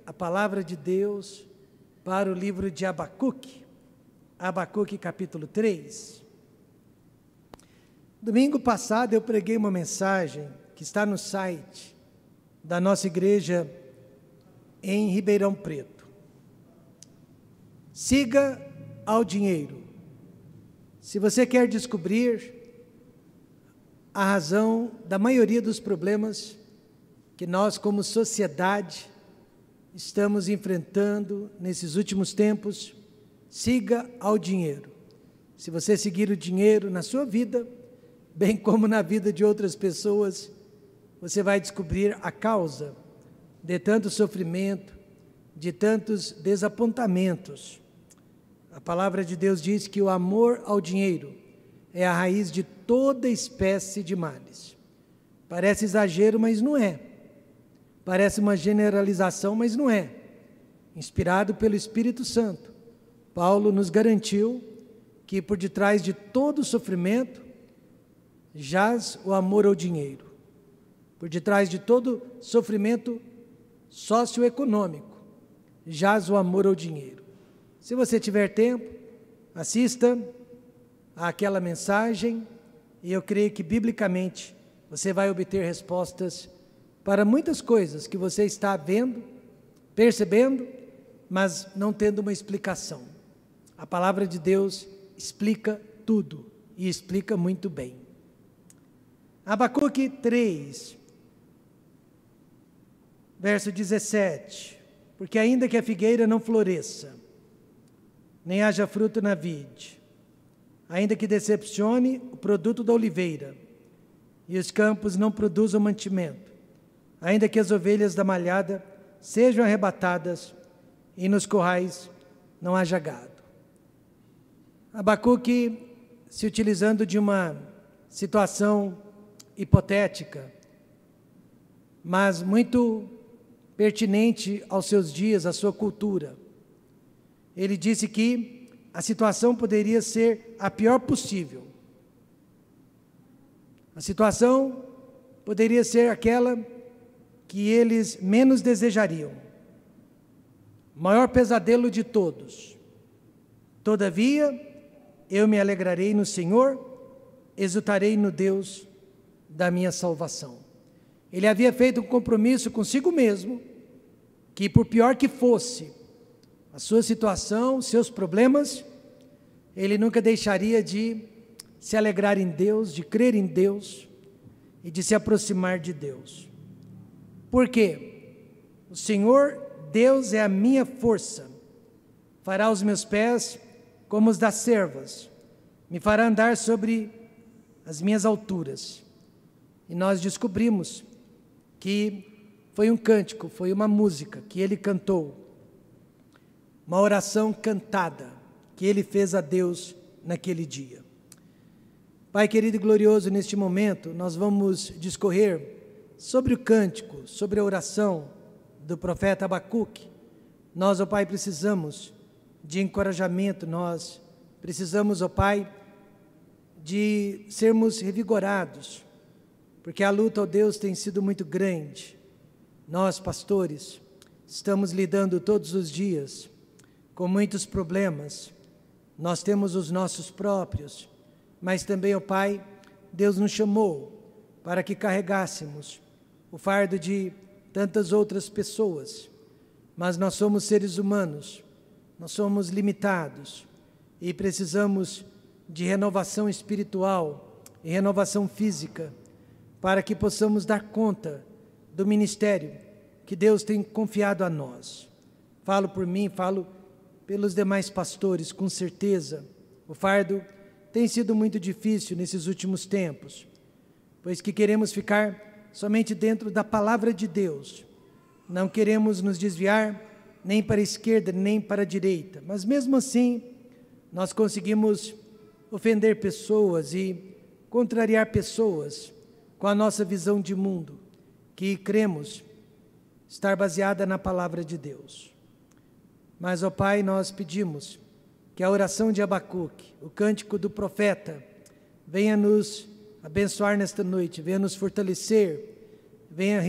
A palavra de Deus para o livro de Abacuque, Abacuque capítulo 3. Domingo passado eu preguei uma mensagem que está no site da nossa igreja em Ribeirão Preto. Siga ao dinheiro. Se você quer descobrir a razão da maioria dos problemas que nós como sociedade estamos enfrentando nesses últimos tempos, siga ao dinheiro. Se você seguir o dinheiro na sua vida, bem como na vida de outras pessoas, você vai descobrir a causa de tanto sofrimento, de tantos desapontamentos. A palavra de Deus diz que o amor ao dinheiro é a raiz de toda espécie de males. Parece exagero, mas não é. Parece uma generalização, mas não é. Inspirado pelo Espírito Santo, Paulo nos garantiu que por detrás de todo sofrimento jaz o amor ao dinheiro. Por detrás de todo sofrimento socioeconômico jaz o amor ao dinheiro. Se você tiver tempo, assista àquela mensagem e eu creio que biblicamente você vai obter respostas para muitas coisas que você está vendo, percebendo, mas não tendo uma explicação. A palavra de Deus explica tudo e explica muito bem. Abacuque 3, verso 17. Porque ainda que a figueira não floresça, nem haja fruto na vide, ainda que decepcione o produto da oliveira, e os campos não produzam mantimento, ainda que as ovelhas da malhada sejam arrebatadas e nos currais não haja gado. Abacuque, se utilizando de uma situação hipotética, mas muito pertinente aos seus dias, à sua cultura, ele disse que a situação poderia ser a pior possível. A situação poderia ser aquela que eles menos desejariam, o maior pesadelo de todos. Todavia, eu me alegrarei no Senhor, exultarei no Deus da minha salvação. Ele havia feito um compromisso consigo mesmo, que por pior que fosse a sua situação, seus problemas, ele nunca deixaria de se alegrar em Deus, de crer em Deus e de se aproximar de Deus. Por quê? O Senhor Deus é a minha força, fará os meus pés como os das servas, me fará andar sobre as minhas alturas. E nós descobrimos que foi um cântico, foi uma música que ele cantou, uma oração cantada que ele fez a Deus naquele dia. Pai querido e glorioso, neste momento nós vamos discorrer sobre o cântico, sobre a oração do profeta Abacuque. Nós, ó Pai, precisamos de encorajamento, nós precisamos, ó Pai, de sermos revigorados, porque a luta, ó Deus, tem sido muito grande. Nós, pastores, estamos lidando todos os dias com muitos problemas. Nós temos os nossos próprios, mas também, ó Pai, Deus nos chamou para que carregássemos o fardo de tantas outras pessoas, mas nós somos seres humanos, nós somos limitados e precisamos de renovação espiritual e renovação física para que possamos dar conta do ministério que Deus tem confiado a nós. Falo por mim, falo pelos demais pastores, com certeza, o fardo tem sido muito difícil nesses últimos tempos, pois que queremos ficar somente dentro da palavra de Deus. Não queremos nos desviar nem para a esquerda, nem para a direita. Mas mesmo assim, nós conseguimos ofender pessoas e contrariar pessoas com a nossa visão de mundo, que cremos estar baseada na palavra de Deus. Mas, ó Pai, nós pedimos que a oração de Abacuque, o cântico do profeta, venha nos abençoar nesta noite, venha nos fortalecer, venha,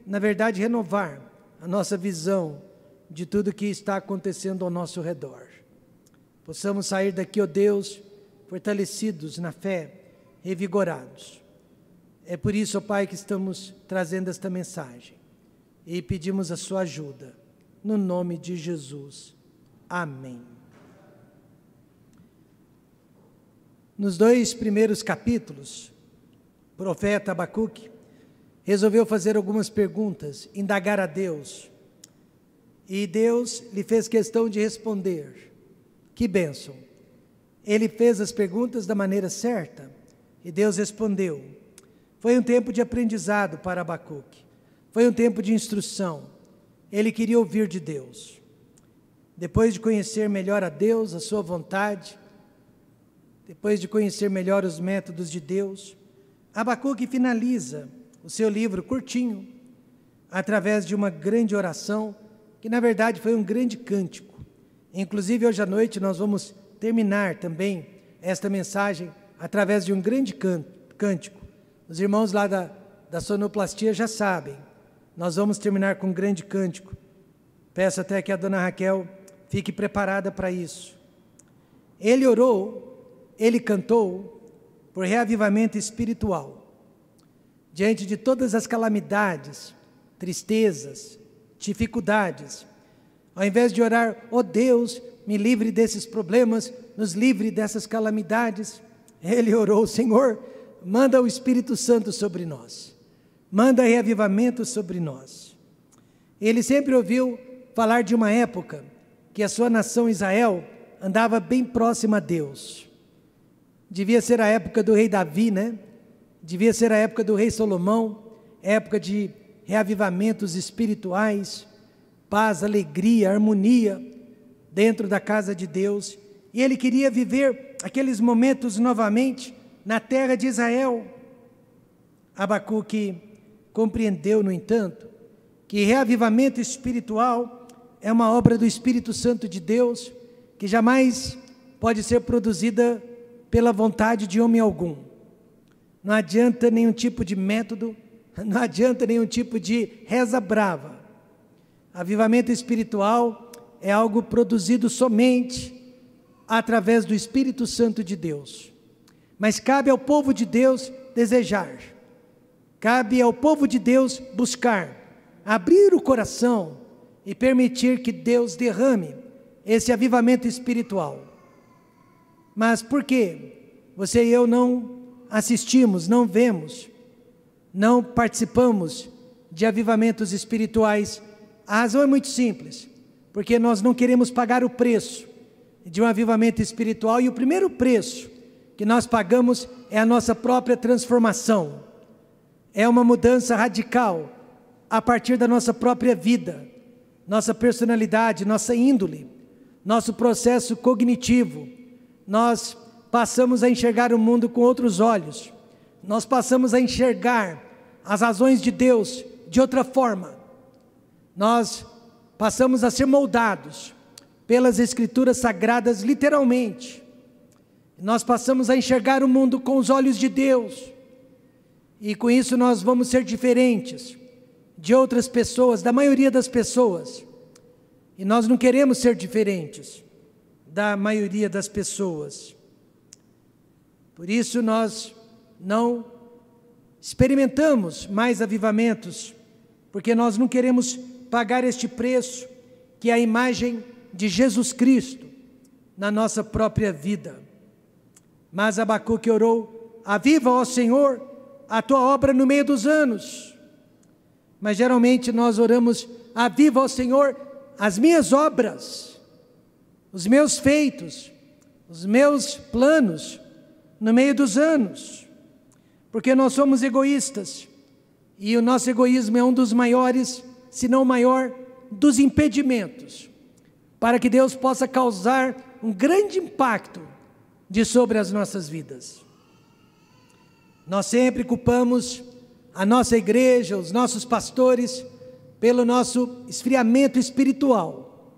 na verdade, renovar a nossa visão de tudo que está acontecendo ao nosso redor. Possamos sair daqui, ó Deus, fortalecidos na fé, revigorados. É por isso, ó Pai, que estamos trazendo esta mensagem e pedimos a sua ajuda, no nome de Jesus. Amém. Nos 2 primeiros capítulos, o profeta Abacuque resolveu fazer algumas perguntas, indagar a Deus, e Deus lhe fez questão de responder. Que bênção! Ele fez as perguntas da maneira certa e Deus respondeu. Foi um tempo de aprendizado para Abacuque, foi um tempo de instrução. Ele queria ouvir de Deus. Depois de conhecer melhor a Deus, a sua vontade, depois de conhecer melhor os métodos de Deus, Abacuque finaliza o seu livro curtinho, através de uma grande oração, que na verdade foi um grande cântico. Inclusive hoje à noite nós vamos terminar também esta mensagem através de um grande cântico. Os irmãos lá da sonoplastia já sabem, nós vamos terminar com um grande cântico. Peço até que a dona Raquel fique preparada para isso. Ele orou, ele cantou por reavivamento espiritual. Diante de todas as calamidades, tristezas, dificuldades, ao invés de orar, ó Deus, me livre desses problemas, nos livre dessas calamidades, ele orou, Senhor, manda o Espírito Santo sobre nós, manda reavivamento sobre nós. Ele sempre ouviu falar de uma época que a sua nação Israel andava bem próxima a Deus. Devia ser a época do rei Davi, né? Devia ser a época do rei Salomão, época de reavivamentos espirituais, paz, alegria, harmonia dentro da casa de Deus. E ele queria viver aqueles momentos novamente na terra de Israel. Abacuque compreendeu, no entanto, que reavivamento espiritual é uma obra do Espírito Santo de Deus, que jamais pode ser produzida pela vontade de homem algum. Não adianta nenhum tipo de método, não adianta nenhum tipo de reza brava. Avivamento espiritual é algo produzido somente através do Espírito Santo de Deus. Mas cabe ao povo de Deus desejar, cabe ao povo de Deus buscar, abrir o coração e permitir que Deus derrame esse avivamento espiritual. Mas por que você e eu não assistimos, não vemos, não participamos de avivamentos espirituais? A razão é muito simples, porque nós não queremos pagar o preço de um avivamento espiritual, e o primeiro preço que nós pagamos é a nossa própria transformação, é uma mudança radical a partir da nossa própria vida, nossa personalidade, nossa índole, nosso processo cognitivo. Nós passamos a enxergar o mundo com outros olhos, nós passamos a enxergar as razões de Deus de outra forma, nós passamos a ser moldados pelas Escrituras Sagradas literalmente, nós passamos a enxergar o mundo com os olhos de Deus, e com isso nós vamos ser diferentes de outras pessoas, da maioria das pessoas, e nós não queremos ser diferentes da maioria das pessoas. Por isso nós não experimentamos mais avivamentos, porque nós não queremos pagar este preço, que é a imagem de Jesus Cristo na nossa própria vida. Mas Abacuque orou: aviva, ó Senhor, a tua obra no meio dos anos. Mas geralmente nós oramos: aviva, ó Senhor, as minhas obras, os meus feitos, os meus planos no meio dos anos, porque nós somos egoístas, e o nosso egoísmo é um dos maiores, se não o maior, dos impedimentos, para que Deus possa causar um grande impacto sobre as nossas vidas. Nós sempre culpamos a nossa igreja, os nossos pastores, pelo nosso esfriamento espiritual,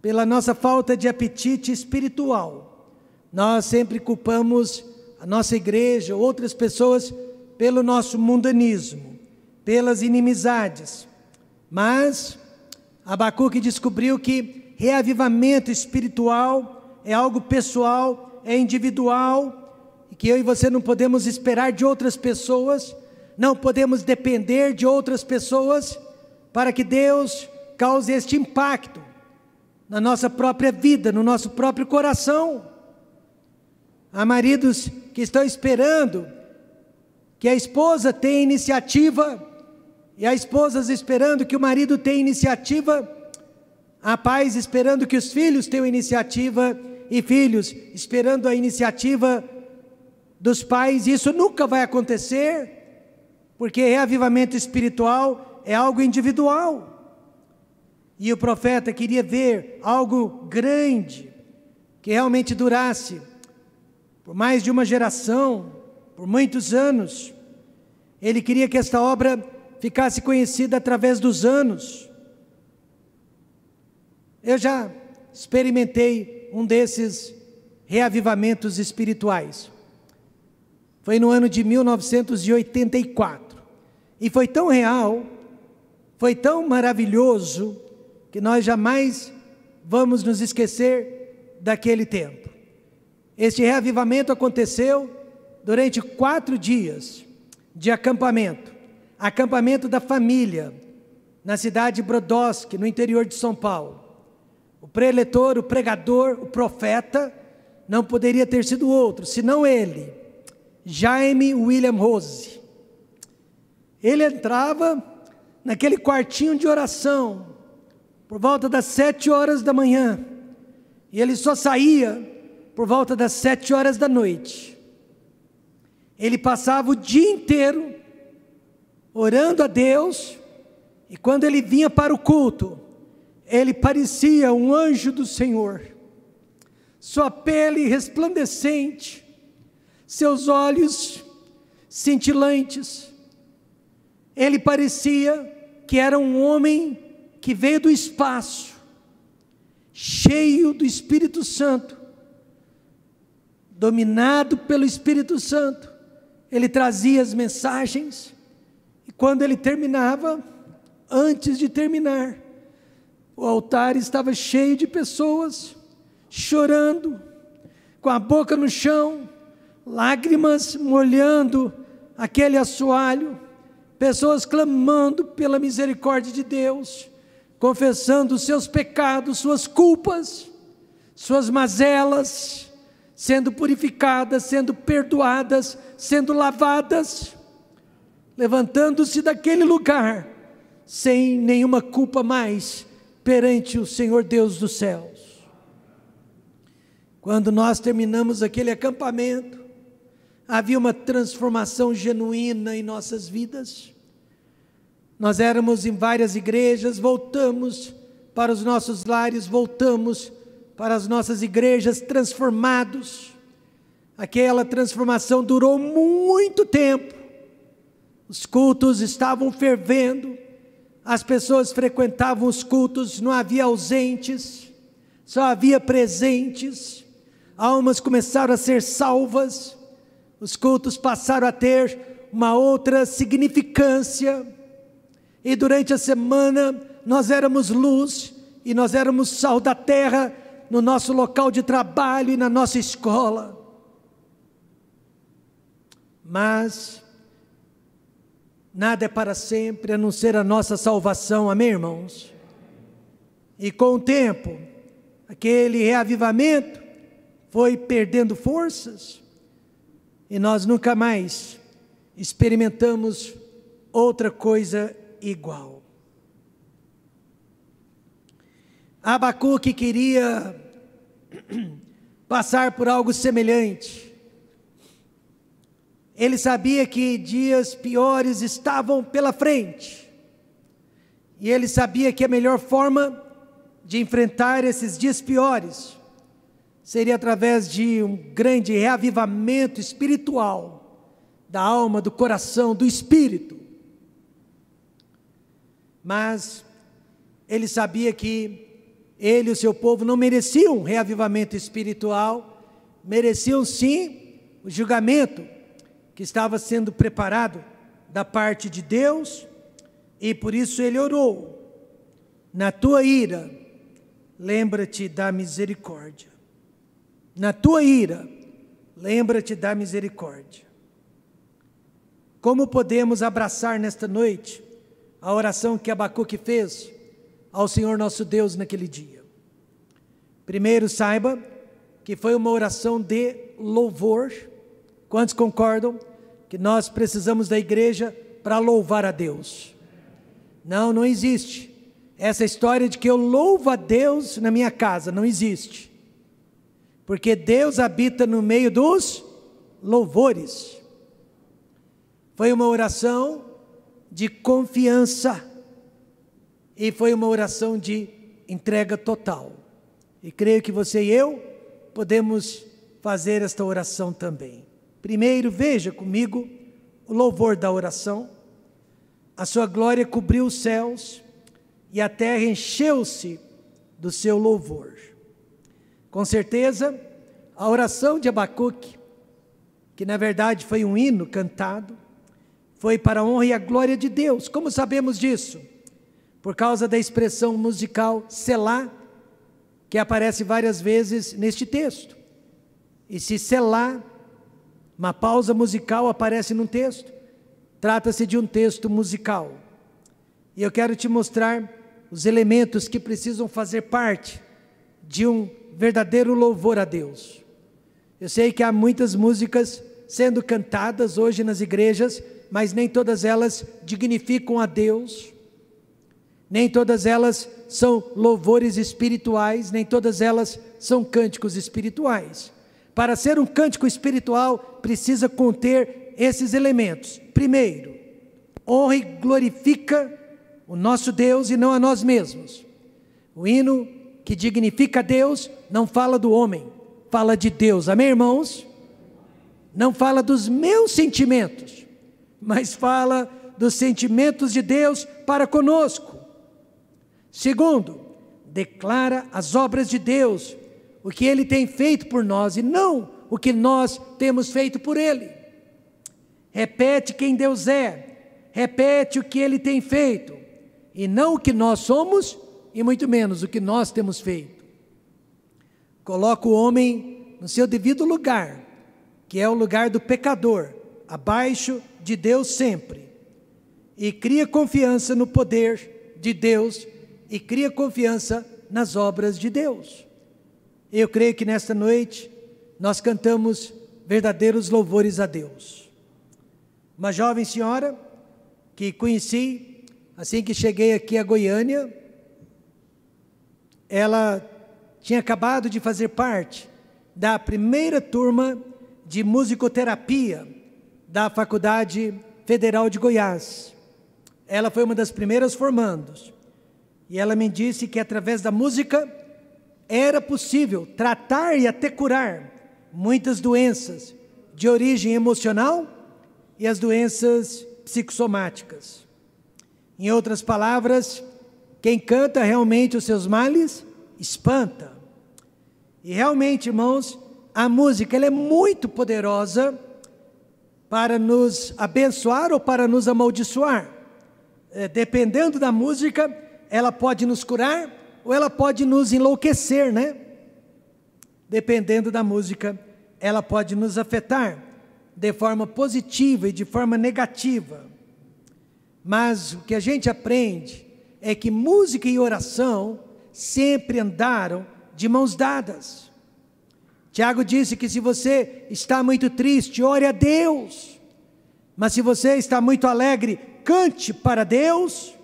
pela nossa falta de apetite espiritual. Nós sempre culpamos a nossa igreja, outras pessoas, pelo nosso mundanismo, pelas inimizades. Mas Abacuque descobriu que reavivamento espiritual é algo pessoal, é individual, e que eu e você não podemos esperar de outras pessoas, não podemos depender de outras pessoas para que Deus cause este impacto na nossa própria vida, no nosso próprio coração. Há maridos que estão esperando que a esposa tenha iniciativa, e há esposas esperando que o marido tenha iniciativa, há pais esperando que os filhos tenham iniciativa, e filhos esperando a iniciativa dos pais. Isso nunca vai acontecer, porque reavivamento espiritual é algo individual. E o profeta queria ver algo grande, que realmente durasse por mais de uma geração, por muitos anos. Ele queria que esta obra ficasse conhecida através dos anos. Eu já experimentei um desses reavivamentos espirituais. Foi no ano de 1984. E foi tão real, foi tão maravilhoso, que nós jamais vamos nos esquecer daquele tempo. Este reavivamento aconteceu durante 4 dias de acampamento. Acampamento da família, na cidade de Brodowski, no interior de São Paulo. O preletor, o pregador, o profeta, não poderia ter sido outro, senão ele, Jaime William Rose. Ele entrava naquele quartinho de oração, por volta das 7 horas da manhã, e ele só saía por volta das 7 horas da noite. Ele passava o dia inteiro orando a Deus, e quando ele vinha para o culto, ele parecia um anjo do Senhor. Sua pele resplandecente, seus olhos cintilantes. Ele parecia que era um homem que veio do espaço, cheio do Espírito Santo, dominado pelo Espírito Santo. Ele trazia as mensagens, e quando ele terminava, antes de terminar, o altar estava cheio de pessoas, chorando, com a boca no chão, lágrimas molhando aquele assoalho, pessoas clamando pela misericórdia de Deus, confessando os seus pecados, suas culpas, suas mazelas, sendo purificadas, sendo perdoadas, sendo lavadas, levantando-se daquele lugar, sem nenhuma culpa mais, perante o Senhor Deus dos céus. Quando nós terminamos aquele acampamento, havia uma transformação genuína em nossas vidas. Nós éramos em várias igrejas, voltamos para os nossos lares, voltamos para as nossas igrejas transformados. Aquela transformação durou muito tempo. Os cultos estavam fervendo, as pessoas frequentavam os cultos, não havia ausentes, só havia presentes. Almas começaram a ser salvas, os cultos passaram a ter uma outra significância, e durante a semana nós éramos luz, e nós éramos sal da terra, no nosso local de trabalho e na nossa escola. Mas nada é para sempre, a não ser a nossa salvação, amém, irmãos? E com o tempo, aquele reavivamento foi perdendo forças, e nós nunca mais experimentamos outra coisa igual. Abacuque queria passar por algo semelhante. Ele sabia que dias piores estavam pela frente, e ele sabia que a melhor forma de enfrentar esses dias piores seria através de um grande reavivamento espiritual da alma, do coração, do espírito. Mas ele sabia que ele e o seu povo não mereciam um reavivamento espiritual, mereciam sim o julgamento que estava sendo preparado da parte de Deus, e por isso ele orou. Na tua ira, lembra-te da misericórdia. Na tua ira, lembra-te da misericórdia. Como podemos abraçar nesta noite a oração que Abacuque fez ao Senhor nosso Deus naquele dia? Primeiro, saiba que foi uma oração de louvor. Quantos concordam que nós precisamos da igreja para louvar a Deus? Não existe essa história de que eu louvo a Deus na minha casa, não existe. Porque Deus habita no meio dos louvores. Foi uma oração de confiança e foi uma oração de entrega total. E creio que você e eu podemos fazer esta oração também. Primeiro, veja comigo o louvor da oração. A sua glória cobriu os céus e a terra encheu-se do seu louvor. Com certeza, a oração de Abacuque, que na verdade foi um hino cantado, foi para a honra e a glória de Deus. Como sabemos disso? Por causa da expressão musical Selá, que aparece várias vezes neste texto. E se Selá, uma pausa musical, aparece num texto, trata-se de um texto musical. E eu quero te mostrar os elementos que precisam fazer parte de um verdadeiro louvor a Deus. Eu sei que há muitas músicas sendo cantadas hoje nas igrejas, mas nem todas elas dignificam a Deus, nem todas elas são louvores espirituais, nem todas elas são cânticos espirituais. Para ser um cântico espiritual, precisa conter esses elementos. Primeiro, honra e glorifica o nosso Deus e não a nós mesmos. O hino que dignifica a Deus não fala do homem, fala de Deus. Amém, irmãos? Não fala dos meus sentimentos, mas fala dos sentimentos de Deus para conosco. Segundo, declara as obras de Deus, o que Ele tem feito por nós e não o que nós temos feito por Ele. Repete quem Deus é, repete o que Ele tem feito e não o que nós somos e muito menos o que nós temos feito. Coloca o homem no seu devido lugar, que é o lugar do pecador, abaixo de Deus sempre, e cria confiança no poder de Deus e cria confiança nas obras de Deus. Eu creio que nesta noite nós cantamos verdadeiros louvores a Deus. Uma jovem senhora que conheci assim que cheguei aqui a Goiânia, ela tinha acabado de fazer parte da primeira turma de musicoterapia da Faculdade Federal de Goiás. Ela foi uma das primeiras formandos. E ela me disse que através da música era possível tratar e até curar muitas doenças de origem emocional e as doenças psicossomáticas. Em outras palavras, quem canta realmente os seus males, espanta. E realmente, irmãos, a música ela é muito poderosa para nos abençoar ou para nos amaldiçoar. Dependendo da música, ela pode nos curar ou ela pode nos enlouquecer, né? Dependendo da música, ela pode nos afetar de forma positiva e de forma negativa. Mas o que a gente aprende é que música e oração sempre andaram de mãos dadas. Tiago disse que se você está muito triste, ore a Deus. Mas se você está muito alegre, cante para Deus.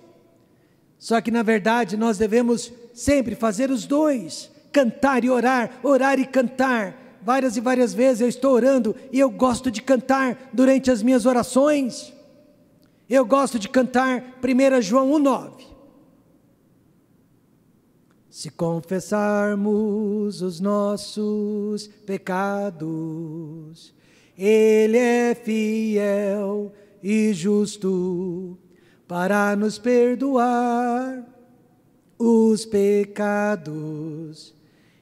Só que na verdade nós devemos sempre fazer os dois, cantar e orar, orar e cantar. Várias e várias vezes eu estou orando e eu gosto de cantar durante as minhas orações. Eu gosto de cantar 1 João 1,9. Se confessarmos os nossos pecados, Ele é fiel e justo para nos perdoar os pecados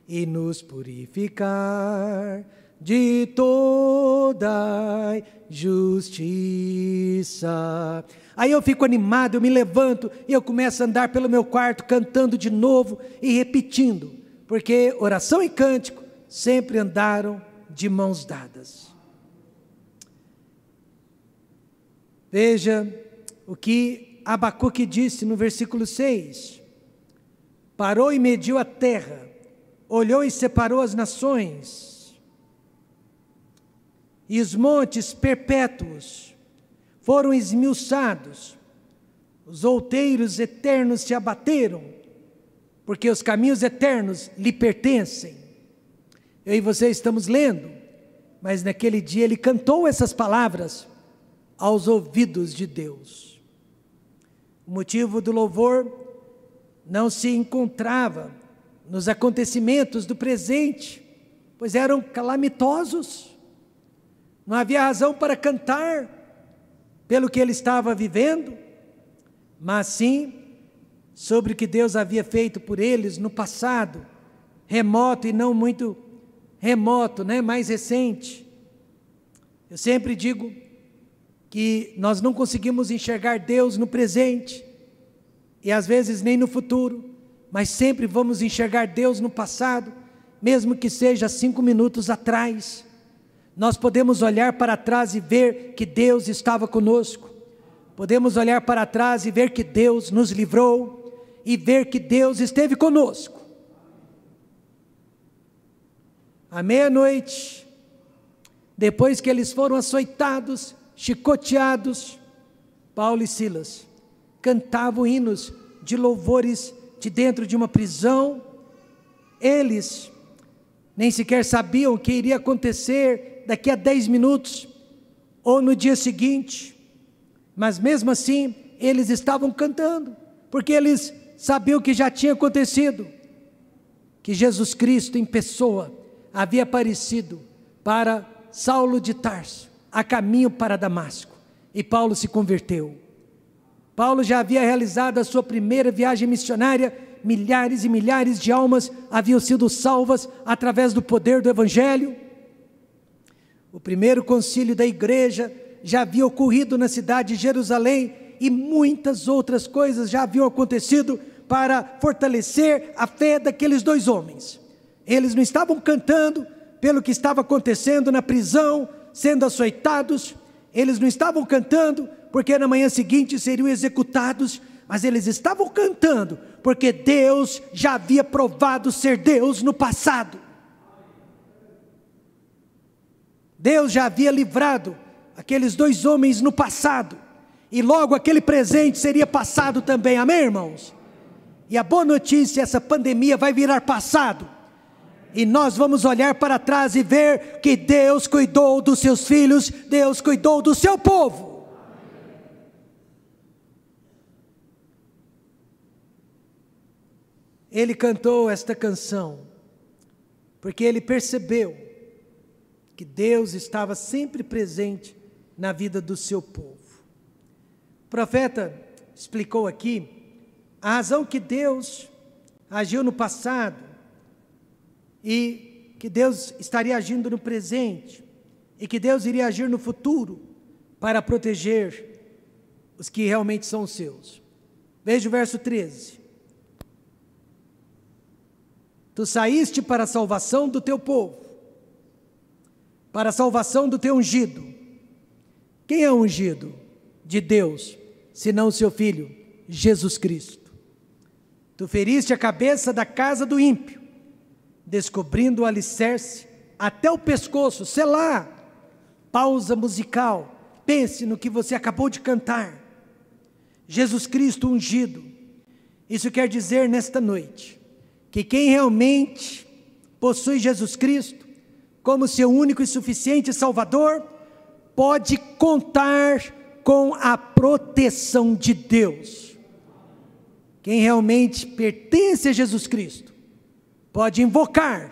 e nos purificar de toda justiça. Aí eu fico animado, eu me levanto e eu começo a andar pelo meu quarto cantando de novo e repetindo, porque oração e cântico sempre andaram de mãos dadas. Veja o que Abacuque disse no versículo 6. Parou e mediu a terra, olhou e separou as nações, e os montes perpétuos foram esmiuçados, os outeiros eternos se abateram, porque os caminhos eternos lhe pertencem. Eu e você estamos lendo, mas naquele dia ele cantou essas palavras aos ouvidos de Deus. O motivo do louvor não se encontrava nos acontecimentos do presente, pois eram calamitosos. Não havia razão para cantar pelo que ele estava vivendo, mas sim sobre o que Deus havia feito por eles no passado, remoto e não muito remoto, mais recente. Eu sempre digo que nós não conseguimos enxergar Deus no presente, e às vezes nem no futuro, mas sempre vamos enxergar Deus no passado, mesmo que seja 5 minutos atrás. Nós podemos olhar para trás e ver que Deus estava conosco, podemos olhar para trás e ver que Deus nos livrou, e ver que Deus esteve conosco. À meia-noite, depois que eles foram açoitados, chicoteados, Paulo e Silas cantavam hinos de louvores de dentro de uma prisão. Eles nem sequer sabiam o que iria acontecer daqui a 10 minutos, ou no dia seguinte, mas mesmo assim, eles estavam cantando, porque eles sabiam o que já tinha acontecido, que Jesus Cristo em pessoa havia aparecido para Saulo de Tarso, a caminho para Damasco, e Paulo se converteu. Paulo já havia realizado a sua primeira viagem missionária, milhares e milhares de almas haviam sido salvas através do poder do Evangelho. O primeiro concílio da igreja já havia ocorrido na cidade de Jerusalém, e muitas outras coisas já haviam acontecido para fortalecer a fé daqueles 2 homens. Eles não estavam cantando pelo que estava acontecendo na prisão, sendo açoitados, eles não estavam cantando porque na manhã seguinte seriam executados, mas eles estavam cantando porque Deus já havia provado ser Deus no passado. Deus já havia livrado aqueles 2 homens no passado, e logo aquele presente seria passado também, amém, irmãos? E a boa notícia, essa pandemia vai virar passado, e nós vamos olhar para trás e ver que Deus cuidou dos seus filhos, Deus cuidou do seu povo. Ele cantou esta canção porque ele percebeu que Deus estava sempre presente na vida do seu povo. O profeta explicou aqui a razão que Deus agiu no passado e que Deus estaria agindo no presente e que Deus iria agir no futuro para proteger os que realmente são os seus. Veja o verso 13. Tu saíste para a salvação do teu povo, para a salvação do teu ungido. Quem é o ungido de Deus, senão o seu Filho, Jesus Cristo? Tu feriste a cabeça da casa do ímpio, descobrindo o alicerce até o pescoço. Selá, pausa musical, pense no que você acabou de cantar. Jesus Cristo ungido. Isso quer dizer nesta noite que quem realmente possui Jesus Cristo como seu único e suficiente Salvador, pode contar com a proteção de Deus. Quem realmente pertence a Jesus Cristo pode invocar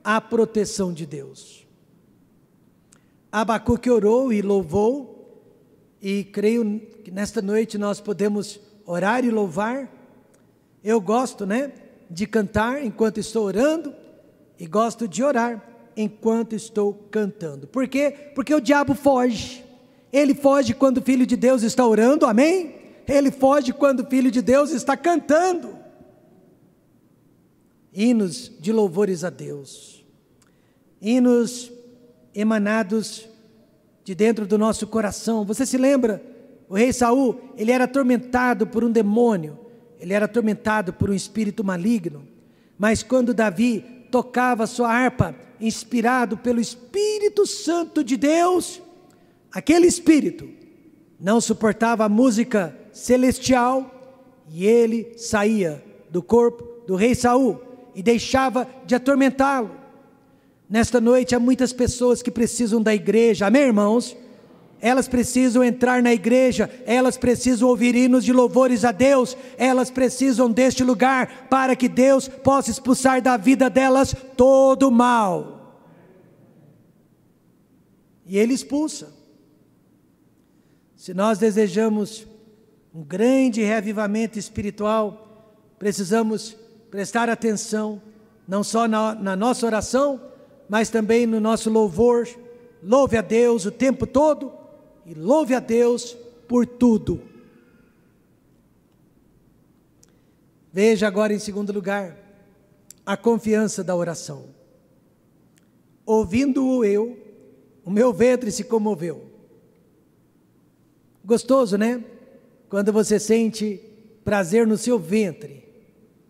a proteção de Deus. Abacuque orou e louvou, e creio que nesta noite nós podemos orar e louvar. Eu gosto, de cantar enquanto estou orando, e gosto de orar enquanto estou cantando. Por quê? Porque o diabo foge. Ele foge quando o Filho de Deus está orando, amém? Ele foge quando o Filho de Deus está cantando. Hinos de louvores a Deus. Hinos emanados de dentro do nosso coração. Você se lembra? O rei Saul, ele era atormentado por um demônio. Ele era atormentado por um espírito maligno. Mas quando Davi tocava sua harpa, inspirado pelo Espírito Santo de Deus, aquele espírito não suportava a música celestial e ele saía do corpo do rei Saul e deixava de atormentá-lo. Nesta noite há muitas pessoas que precisam da igreja, amém, irmãos? Elas precisam entrar na igreja, elas precisam ouvir hinos de louvores a Deus, elas precisam deste lugar para que Deus possa expulsar da vida delas todo o mal. E Ele expulsa. Se nós desejamos um grande reavivamento espiritual, precisamos prestar atenção, não só na nossa oração, mas também no nosso louvor. Louve a Deus o tempo todo e louve a Deus por tudo. Veja agora em segundo lugar, a confiança da oração. Ouvindo-o eu, o meu ventre se comoveu. Gostoso, né? Quando você sente prazer no seu ventre,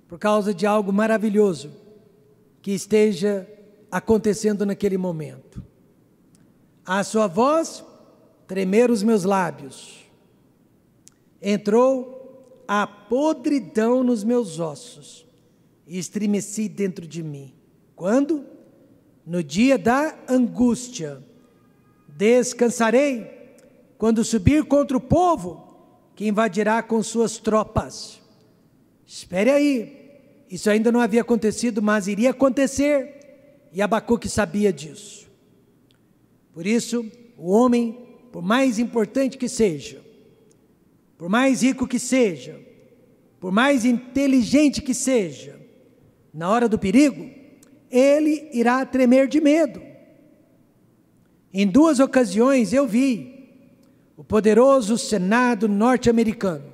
por causa de algo maravilhoso que esteja acontecendo naquele momento. A sua voz, tremer os meus lábios. Entrou a podridão nos meus ossos e estremeci dentro de mim. Quando? No dia da angústia. Descansarei quando subir contra o povo que invadirá com suas tropas. Espere aí. Isso ainda não havia acontecido, mas iria acontecer, e Abacuque sabia disso. Por isso, o homem, por mais importante que seja, por mais rico que seja, por mais inteligente que seja, na hora do perigo, ele irá tremer de medo. Em 2 ocasiões eu vi o poderoso Senado norte-americano,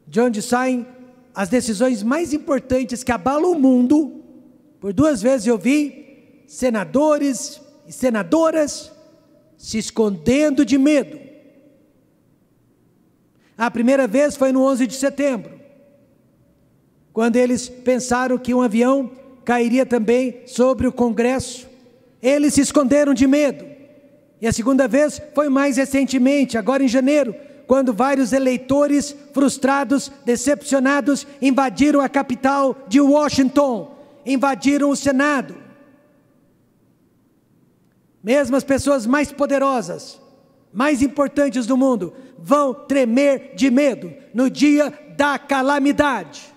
de onde saem as decisões mais importantes que abalam o mundo. Por 2 vezes eu vi senadores e senadoras se escondendo de medo. A primeira vez foi no 11 de setembro, quando eles pensaram que um avião cairia também sobre o Congresso. Eles se esconderam de medo. E a segunda vez foi mais recentemente, agora em janeiro, quando vários eleitores frustrados, decepcionados, invadiram a capital de Washington, invadiram o Senado. Mesmo as pessoas mais poderosas, mais importantes do mundo, vão tremer de medo no dia da calamidade.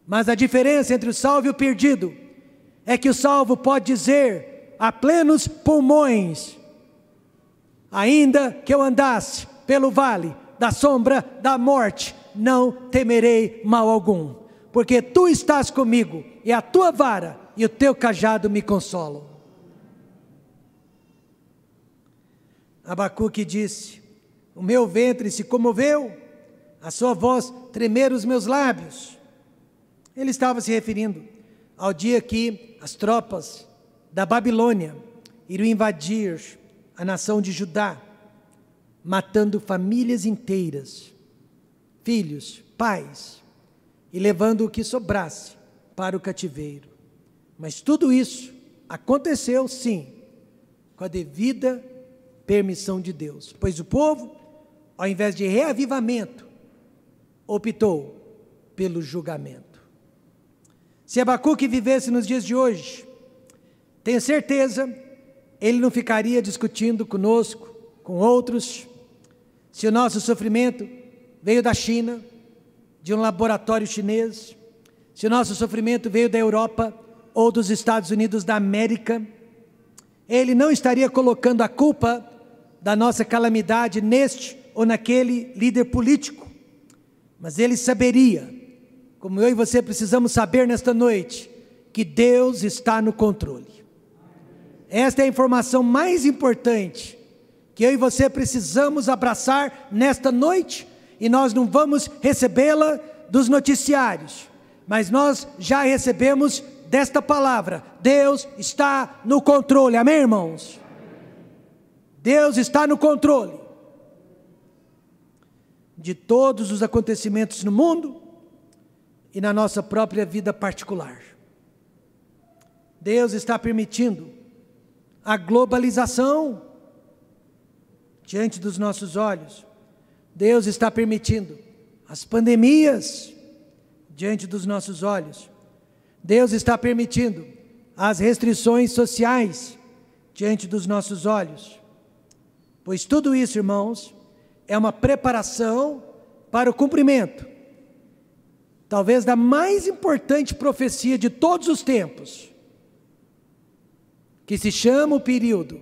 Mas a diferença entre o salvo e o perdido é que o salvo pode dizer a plenos pulmões: ainda que eu andasse pelo vale da sombra da morte, não temerei mal algum, porque tu estás comigo, e a tua vara e o teu cajado me consolam. Abacuque disse: o meu ventre se comoveu, a sua voz tremer os meus lábios. Ele estava se referindo ao dia que as tropas da Babilônia iriam invadir a nação de Judá, matando famílias inteiras, filhos, pais, e levando o que sobrasse para o cativeiro. Mas tudo isso aconteceu, sim, com a devida permissão de Deus, pois o povo, ao invés de reavivamento, optou pelo julgamento. Se Abacuque vivesse nos dias de hoje, tenho certeza, ele não ficaria discutindo conosco, com outros, se o nosso sofrimento veio da China, de um laboratório chinês, se o nosso sofrimento veio da Europa ou dos Estados Unidos da América. Ele não estaria colocando a culpa da nossa calamidade neste ou naquele líder político, mas ele saberia, como eu e você precisamos saber nesta noite, que Deus está no controle. Esta é a informação mais importante que eu e você precisamos abraçar nesta noite, e nós não vamos recebê-la dos noticiários, mas nós já recebemos desta palavra: Deus está no controle. Amém, irmãos? Deus está no controle de todos os acontecimentos no mundo e na nossa própria vida particular. Deus está permitindo a globalização diante dos nossos olhos. Deus está permitindo as pandemias diante dos nossos olhos. Deus está permitindo as restrições sociais diante dos nossos olhos. Pois tudo isso, irmãos, é uma preparação para o cumprimento, talvez da mais importante profecia de todos os tempos, que se chama o período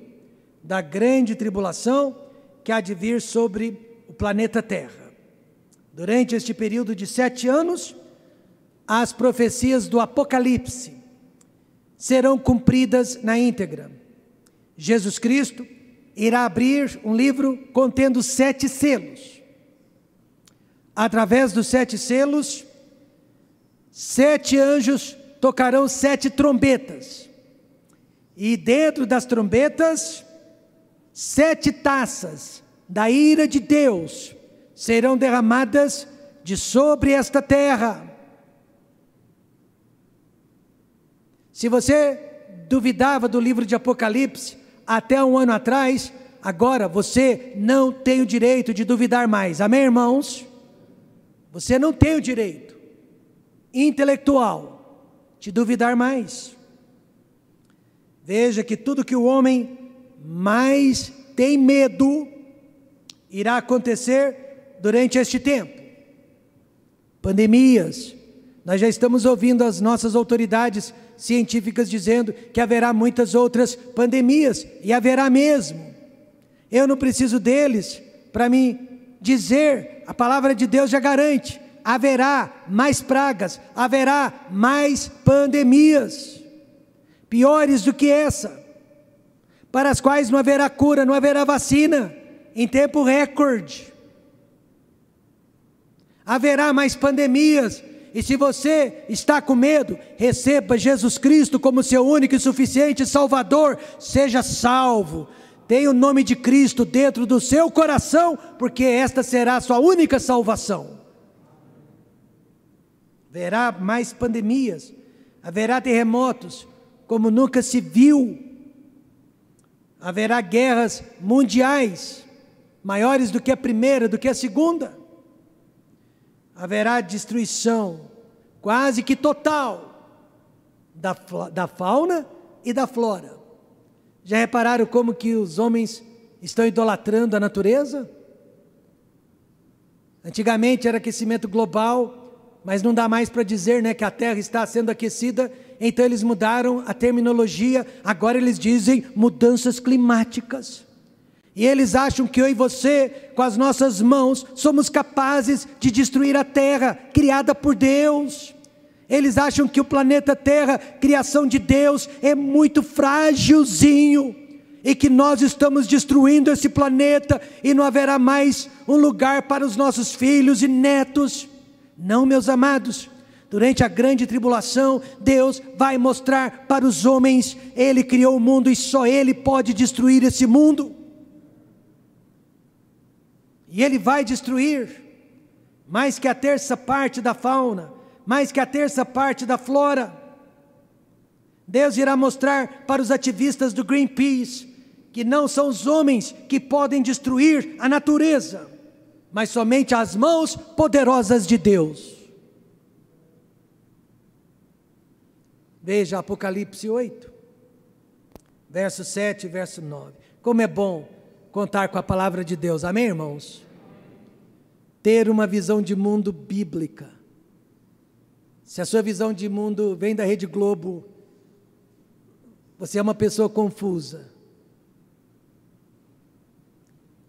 da grande tribulação, que há de vir sobre o planeta Terra. Durante este período de 7 anos, as profecias do Apocalipse serão cumpridas na íntegra. Jesus Cristo irá abrir um livro contendo 7 selos. Através dos 7 selos, 7 anjos tocarão 7 trombetas. E dentro das trombetas, 7 taças da ira de Deus serão derramadas de sobre esta terra. Se você duvidava do livro de Apocalipse até um ano atrás, agora você não tem o direito de duvidar mais. Amém, irmãos? Você não tem o direito intelectual de duvidar mais. Veja que tudo que o homem mais tem medo irá acontecer durante este tempo. Pandemias. Nós já estamos ouvindo as nossas autoridades científicas dizendo que haverá muitas outras pandemias, e haverá mesmo. Eu não preciso deles para me dizer, a palavra de Deus já garante, haverá mais pragas, haverá mais pandemias, piores do que essa, para as quais não haverá cura, não haverá vacina, em tempo recorde. Haverá mais pandemias. E se você está com medo, receba Jesus Cristo como seu único e suficiente Salvador. Seja salvo. Tenha o nome de Cristo dentro do seu coração, porque esta será a sua única salvação. Haverá mais pandemias. Haverá terremotos como nunca se viu. Haverá guerras mundiais, maiores do que a primeira, do que a segunda. Haverá destruição quase que total da fauna e da flora. Já repararam como que os homens estão idolatrando a natureza? Antigamente era aquecimento global, mas não dá mais para dizer, né, que a Terra está sendo aquecida, então eles mudaram a terminologia, agora eles dizem mudanças climáticas. E eles acham que eu e você, com as nossas mãos, somos capazes de destruir a terra, criada por Deus. Eles acham que o planeta Terra, criação de Deus, é muito frágilzinho, e que nós estamos destruindo esse planeta, e não haverá mais um lugar para os nossos filhos e netos. Não, meus amados, durante a grande tribulação, Deus vai mostrar para os homens, Ele criou o mundo e só Ele pode destruir esse mundo. E Ele vai destruir mais que a terça parte da fauna, mais que a terça parte da flora. Deus irá mostrar para os ativistas do Greenpeace que não são os homens que podem destruir a natureza, mas somente as mãos poderosas de Deus. Veja Apocalipse 8, verso 7 e verso 9. Como é bom contar com a palavra de Deus, amém, irmãos? Ter uma visão de mundo bíblica. Se a sua visão de mundo vem da Rede Globo, você é uma pessoa confusa.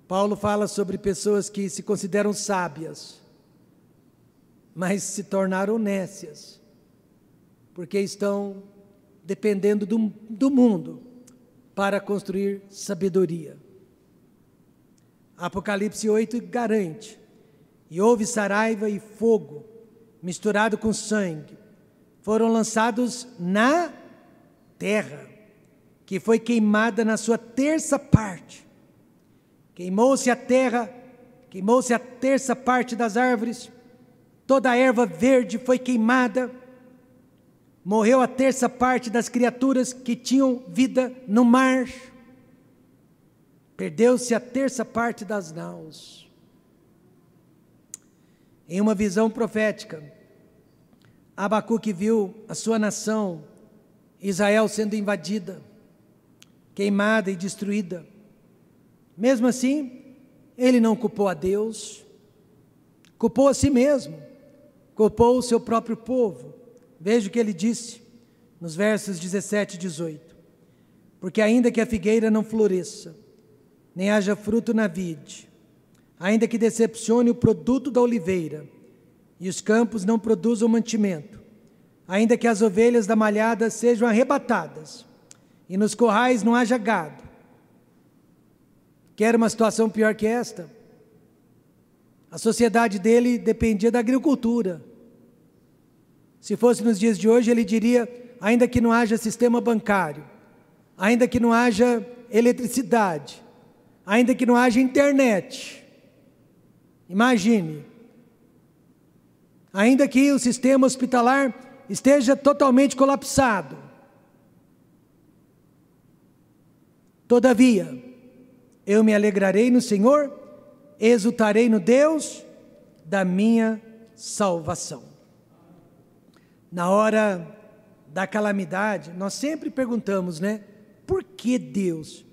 Paulo fala sobre pessoas que se consideram sábias, mas se tornaram nécias, porque estão dependendo do mundo. para construir sabedoria. Apocalipse 8 garante: e houve saraiva e fogo, misturado com sangue, foram lançados na terra, que foi queimada na sua terça parte. Queimou-se a terra, queimou-se a terça parte das árvores, toda a erva verde foi queimada, morreu a terça parte das criaturas que tinham vida no mar, perdeu-se a terça parte das naus. Em uma visão profética, Abacuque viu a sua nação, Israel, sendo invadida, queimada e destruída. Mesmo assim, ele não culpou a Deus, culpou a si mesmo, culpou o seu próprio povo. Veja o que ele disse nos versos 17 e 18: porque ainda que a figueira não floresça, nem haja fruto na vide, ainda que decepcione o produto da oliveira, e os campos não produzam mantimento, ainda que as ovelhas da malhada sejam arrebatadas, e nos currais não haja gado. Quer uma situação pior que esta? A sociedade dele dependia da agricultura. Se fosse nos dias de hoje, ele diria: ainda que não haja sistema bancário, ainda que não haja eletricidade, ainda que não haja internet. Imagine, ainda que o sistema hospitalar esteja totalmente colapsado, todavia, eu me alegrarei no Senhor, exultarei no Deus da minha salvação. Na hora da calamidade, nós sempre perguntamos, né? Por que Deus?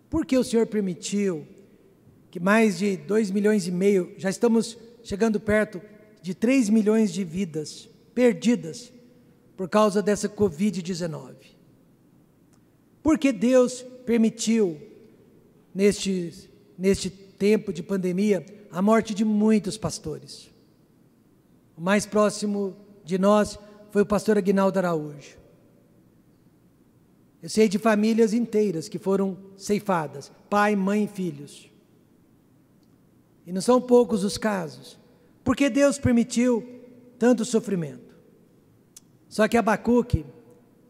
Por que o Senhor permitiu que mais de 2,5 milhões, já estamos chegando perto de 3 milhões de vidas perdidas por causa dessa Covid-19? Por que Deus permitiu, neste tempo de pandemia, a morte de muitos pastores? O mais próximo de nós foi o pastor Aguinaldo Araújo. Eu sei de famílias inteiras que foram ceifadas, pai, mãe e filhos. E não são poucos os casos. Por que Deus permitiu tanto sofrimento? Só que Abacuque,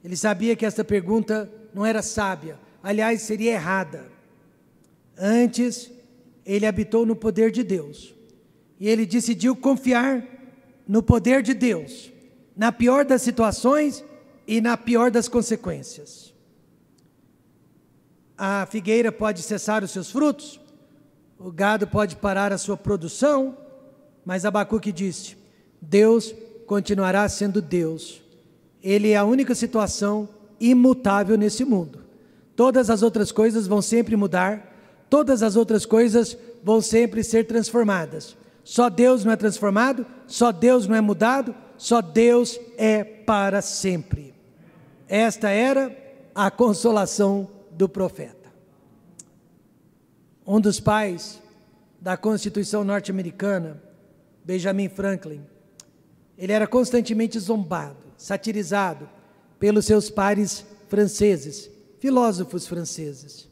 ele sabia que essa pergunta não era sábia, aliás, seria errada. Antes, ele habitou no poder de Deus, e ele decidiu confiar no poder de Deus, na pior das situações e na pior das consequências. A figueira pode cessar os seus frutos, o gado pode parar a sua produção, mas Abacuque disse: Deus continuará sendo Deus. Ele é a única situação imutável nesse mundo. Todas as outras coisas vão sempre mudar, todas as outras coisas vão sempre ser transformadas. Só Deus não é transformado, só Deus não é mudado, só Deus é para sempre. Esta era a consolação do profeta. Um dos pais da Constituição norte-americana, Benjamin Franklin, ele era constantemente zombado, satirizado pelos seus pares franceses, filósofos franceses,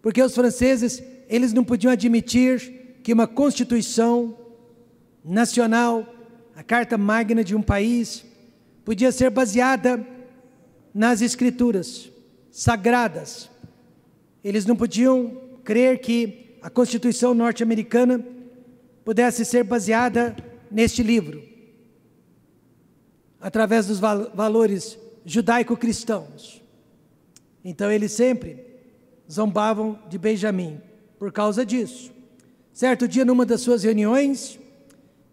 porque os franceses, eles não podiam admitir que uma Constituição nacional, a Carta Magna de um país, podia ser baseada nas Escrituras sagradas. Eles não podiam crer que a Constituição norte-americana pudesse ser baseada neste livro, através dos valores judaico-cristãos. Então eles sempre zombavam de Benjamin por causa disso. Certo dia, numa das suas reuniões,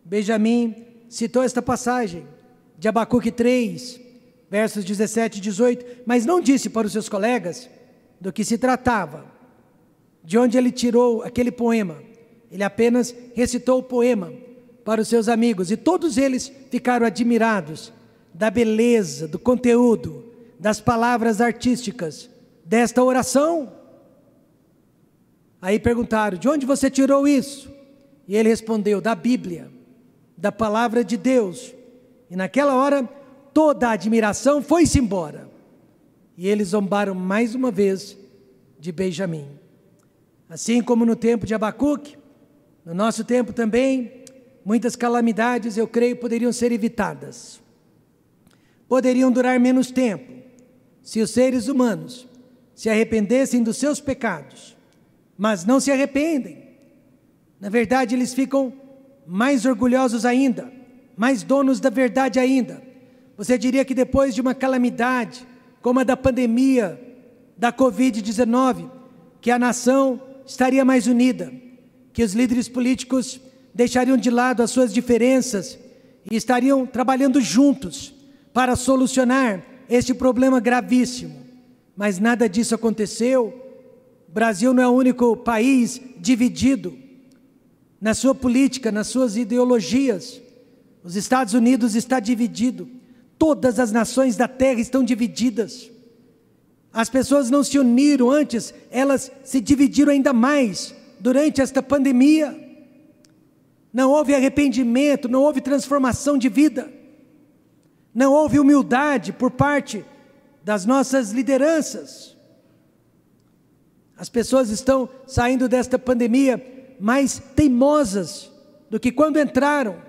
Benjamin citou esta passagem de Abacuque 3, versos 17 e 18, mas não disse para os seus colegas do que se tratava, de onde ele tirou aquele poema. Ele apenas recitou o poema para os seus amigos, e todos eles ficaram admirados da beleza, do conteúdo, das palavras artísticas desta oração. Aí perguntaram: de onde você tirou isso? E ele respondeu: da Bíblia, da palavra de Deus. E naquela hora, toda a admiração foi-se embora. E eles zombaram mais uma vez de Benjamim. Assim como no tempo de Abacuque, no nosso tempo também, muitas calamidades, eu creio, poderiam ser evitadas. Poderiam durar menos tempo, se os seres humanos se arrependessem dos seus pecados, mas não se arrependem. Na verdade, eles ficam mais orgulhosos ainda, mais donos da verdade ainda. Você diria que depois de uma calamidade, como a da pandemia, da Covid-19, que a nação estaria mais unida, que os líderes políticos deixariam de lado as suas diferenças e estariam trabalhando juntos para solucionar este problema gravíssimo. Mas nada disso aconteceu. O Brasil não é o único país dividido na sua política, nas suas ideologias. Os Estados Unidos está dividido. Todas as nações da terra estão divididas. As pessoas não se uniram antes, elas se dividiram ainda mais durante esta pandemia. Não houve arrependimento, não houve transformação de vida, não houve humildade por parte das nossas lideranças. As pessoas estão saindo desta pandemia mais teimosas do que quando entraram.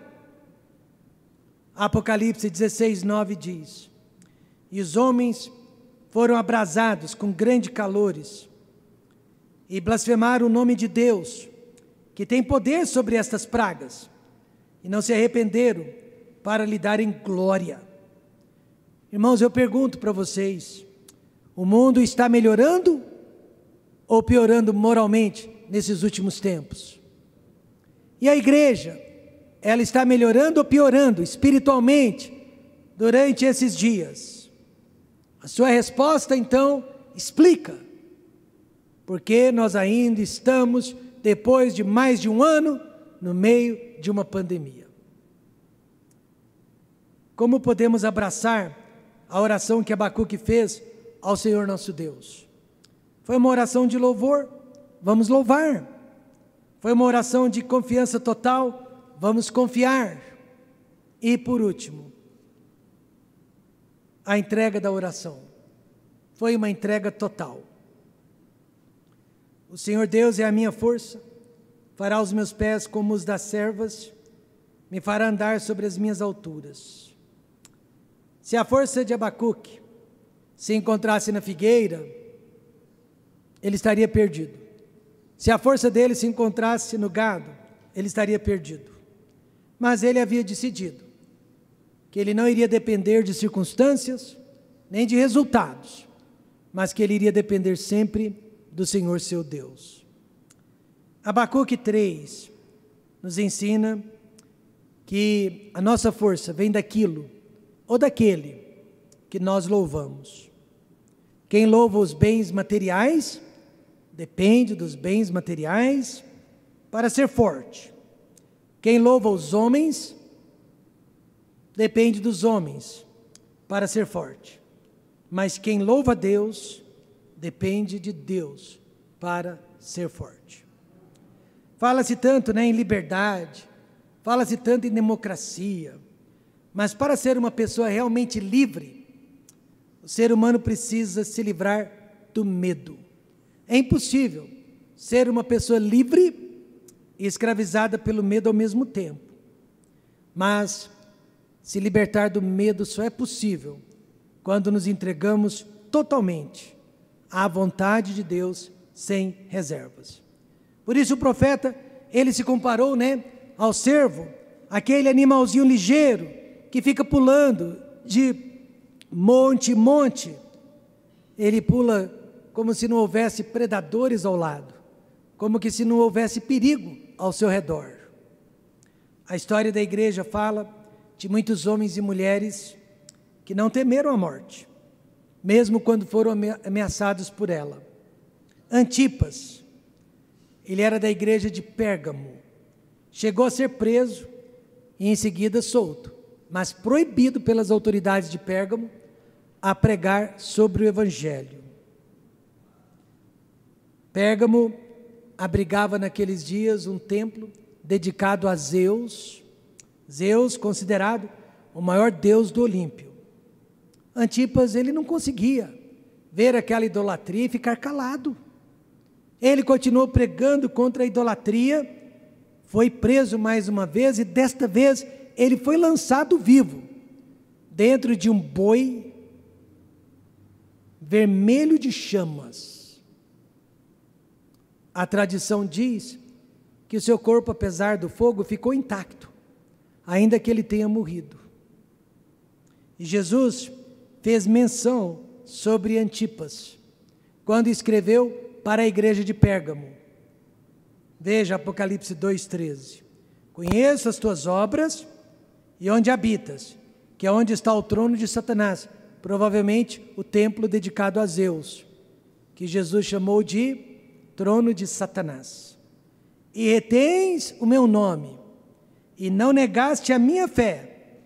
Apocalipse 16:9 diz: e os homens foram abrasados com grandes calores e blasfemaram o nome de Deus, que tem poder sobre estas pragas, e não se arrependeram para lhe darem glória. Irmãos, eu pergunto para vocês, o mundo está melhorando ou piorando moralmente nesses últimos tempos? E a igreja, ela está melhorando ou piorando espiritualmente durante esses dias? A sua resposta, então, explica porque nós ainda estamos, depois de mais de um ano, no meio de uma pandemia. Como podemos abraçar a oração que Abacuque fez ao Senhor nosso Deus? Foi uma oração de louvor, vamos louvar. Foi uma oração de confiança total, vamos confiar. E por último, a entrega da oração. Foi uma entrega total. O Senhor Deus é a minha força, fará os meus pés como os das servas, me fará andar sobre as minhas alturas. Se a força de Abacuque se encontrasse na figueira, ele estaria perdido. Se a força dele se encontrasse no gado, ele estaria perdido. Mas ele havia decidido que ele não iria depender de circunstâncias, nem de resultados, mas que ele iria depender sempre do Senhor seu Deus. Abacuque 3 nos ensina que a nossa força vem daquilo ou daquele que nós louvamos. Quem louva os bens materiais, depende dos bens materiais para ser forte. Quem louva os homens, depende dos homens para ser forte. Mas quem louva a Deus, depende de Deus para ser forte. Fala-se tanto, em liberdade, fala-se tanto em democracia, mas para ser uma pessoa realmente livre, o ser humano precisa se livrar do medo. É impossível ser uma pessoa livre e escravizada pelo medo ao mesmo tempo. Mas se libertar do medo só é possível quando nos entregamos totalmente à vontade de Deus, sem reservas. Por isso o profeta, ele se comparou, ao cervo, aquele animalzinho ligeiro, que fica pulando de monte em monte. Ele pula como se não houvesse predadores ao lado, como que se não houvesse perigo ao seu redor. A história da igreja fala de muitos homens e mulheres que não temeram a morte, mesmo quando foram ameaçados por ela. Antipas, ele era da igreja de Pérgamo, chegou a ser preso e em seguida solto, mas proibido pelas autoridades de Pérgamo a pregar sobre o evangelho. Pérgamo abrigava naqueles dias um templo dedicado a Zeus, Zeus considerado o maior deus do Olímpio. Antipas, ele não conseguia ver aquela idolatria e ficar calado. Ele continuou pregando contra a idolatria, foi preso mais uma vez, e desta vez ele foi lançado vivo dentro de um boi vermelho de chamas. A tradição diz que o seu corpo, apesar do fogo, ficou intacto, ainda que ele tenha morrido. E Jesus fez menção sobre Antipas, quando escreveu para a igreja de Pérgamo. Veja Apocalipse 2,13. Conheço as tuas obras e onde habitas, que é onde está o trono de Satanás, provavelmente o templo dedicado a Zeus, que Jesus chamou de trono de Satanás. E retens o meu nome, e não negaste a minha fé,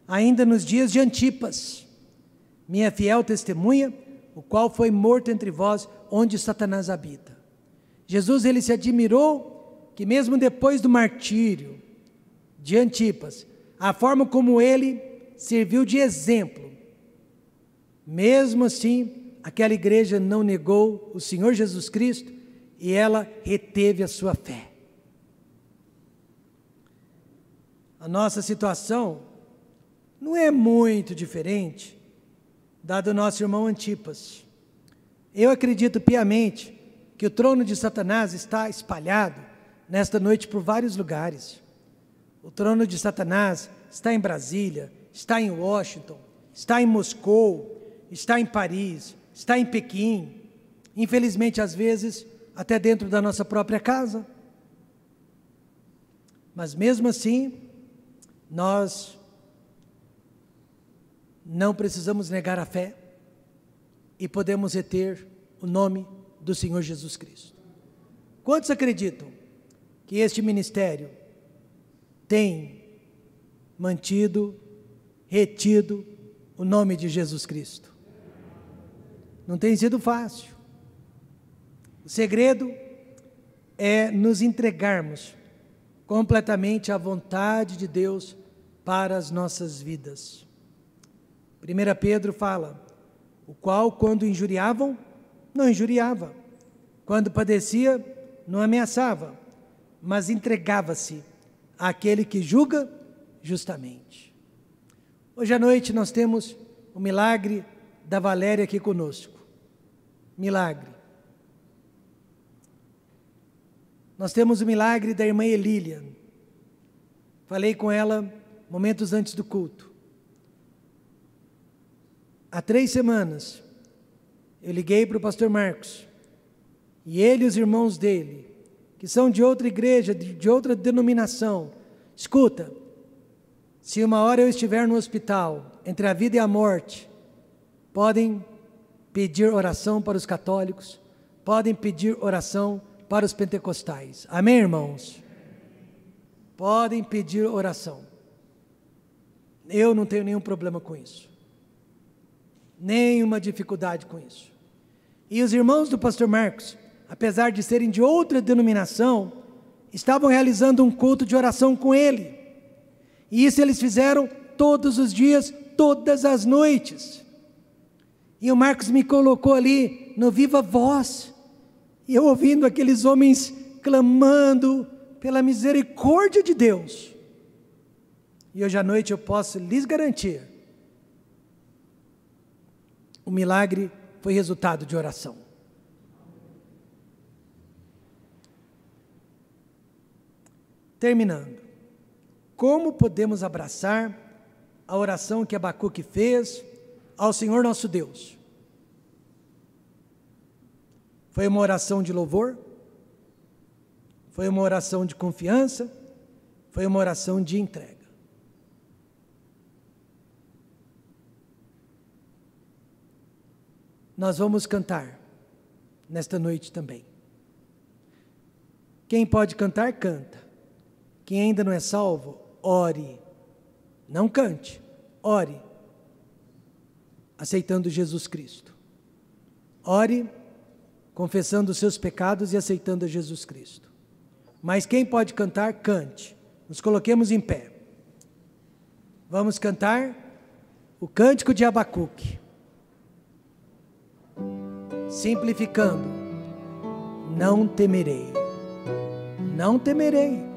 ainda nos dias de Antipas, minha fiel testemunha, o qual foi morto entre vós, onde Satanás habita. Jesus, ele se admirou que mesmo depois do martírio de Antipas, a forma como ele serviu de exemplo, mesmo assim, aquela igreja não negou o Senhor Jesus Cristo e ela reteve a sua fé. A nossa situação não é muito diferente da do nosso irmão Antipas. Eu acredito piamente que o trono de Satanás está espalhado nesta noite por vários lugares. O trono de Satanás está em Brasília, está em Washington, está em Moscou, está em Paris, está em Pequim, infelizmente às vezes até dentro da nossa própria casa. Mas mesmo assim, nós não precisamos negar a fé e podemos reter o nome do Senhor Jesus Cristo. Quantos acreditam que este ministério tem mantido, retido o nome de Jesus Cristo? Não tem sido fácil. O segredo é nos entregarmos completamente à vontade de Deus para as nossas vidas. 1 Pedro fala, o qual quando injuriavam, não injuriava, quando padecia, não ameaçava, mas entregava-se àquele que julga justamente. Hoje à noite nós temos o milagre da Valéria aqui conosco. Milagre. Nós temos o milagre da irmã Elília. Falei com ela momentos antes do culto. Há 3 semanas, eu liguei para o pastor Marcos, e ele e os irmãos dele, que são de outra igreja, de outra denominação, escuta, se uma hora eu estiver no hospital, entre a vida e a morte, podem pedir oração para os católicos, podem pedir oração para os pentecostais. Amém, irmãos? Podem pedir oração. Eu não tenho nenhum problema com isso. Nenhuma dificuldade com isso. E os irmãos do pastor Marcos, apesar de serem de outra denominação, estavam realizando um culto de oração com ele. E isso eles fizeram todos os dias, todas as noites. E o Marcos me colocou ali no Viva Voz, e eu ouvindo aqueles homens clamando pela misericórdia de Deus. E hoje à noite eu posso lhes garantir, o milagre foi resultado de oração. Terminando, como podemos abraçar a oração que Abacuque fez ao Senhor nosso Deus? Foi uma oração de louvor? Foi uma oração de confiança? Foi uma oração de entrega? Nós vamos cantar nesta noite também. Quem pode cantar, canta. Quem ainda não é salvo, ore. Não cante, ore. Aceitando Jesus Cristo. Ore, confessando os seus pecados e aceitando a Jesus Cristo. Mas quem pode cantar, cante. Nos coloquemos em pé. Vamos cantar o cântico de Abacuque. Simplificando, não temerei. Não temerei.